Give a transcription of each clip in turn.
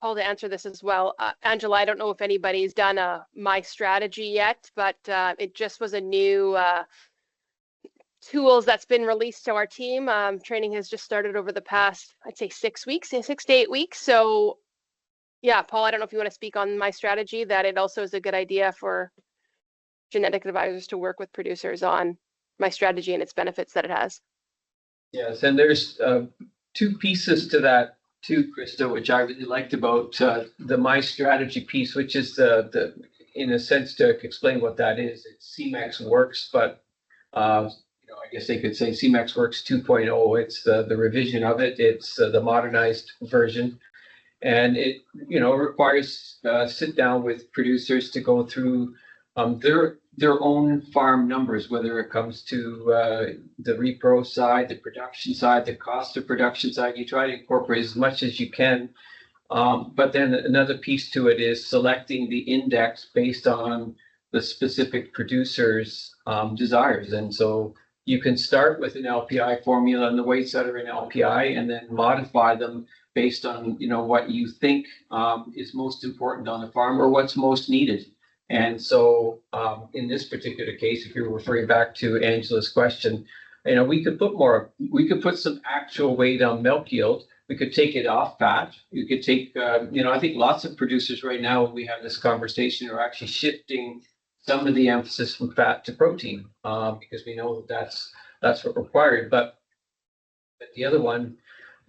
Paul to answer this as well. Angela, I don't know if anybody's done a My Strategy yet, but it just was a new tools that's been released to our team. Training has just started over the past, I'd say 6 weeks, 6 to 8 weeks. So yeah, Paul, I don't know if you want to speak on My Strategy, that it also is a good idea for genetic advisors to work with producers on My Strategy and its benefits that it has. Yes, and there's two pieces to that too, Krista, which I really liked about the My Strategy piece, which is the in a sense to explain what that is. It's Semex Works, but I guess they could say Semex Works 2.0. It's the revision of it. It's the modernized version, and it requires sit down with producers to go through their own farm numbers, whether it comes to the repro side, the production side, the cost of production side. You try to incorporate as much as you can. But then another piece to it is selecting the index based on the specific producer's desires. And so you can start with an LPI formula and the weights that are in LPI, and then modify them based on what you think is most important on the farm or what's most needed. And so in this particular case, if you're referring back to Angela's question, we could put some actual weight on milk yield. We could take it off fat. You could take, I think lots of producers right now, when we have this conversation, are actually shifting some of the emphasis from fat to protein because we know that's what's required. But the other one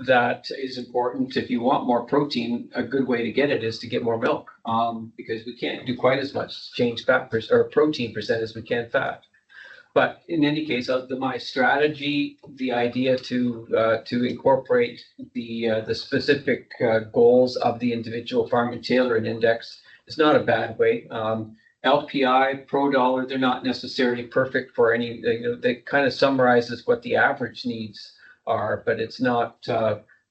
that is important, if you want more protein, a good way to get it is to get more milk because we can't do quite as much change fat or protein percent as we can fat. But in any case, My Strategy, the idea to incorporate the specific goals of the individual farm and tailor an index is not a bad way. LPI, Pro Dollar, they're not necessarily perfect for any. They kind of summarizes what the average needs are, but it's not.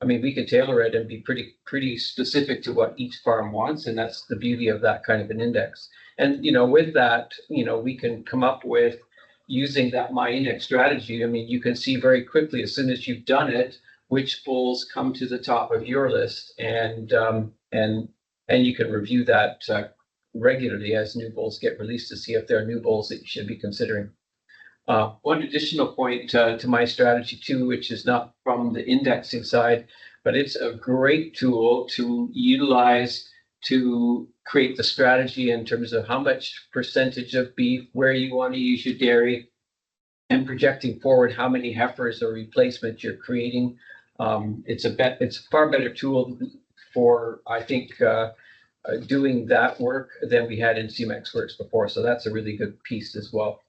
We can tailor it and be pretty specific to what each farm wants, and that's the beauty of that kind of an index. And with that, we can come up with, using that My Index strategy. You can see very quickly as soon as you've done it which bulls come to the top of your list, and you can review that regularly as new bulls get released to see if there are new bulls that you should be considering. One additional point to My Strategy too, which is not from the indexing side, but it's a great tool to utilize to create the strategy in terms of how much percentage of beef, where you want to use your dairy, and projecting forward how many heifers or replacement you're creating. It's a far better tool for, I think, doing that work than we had in Semex Works before. So that's a really good piece as well.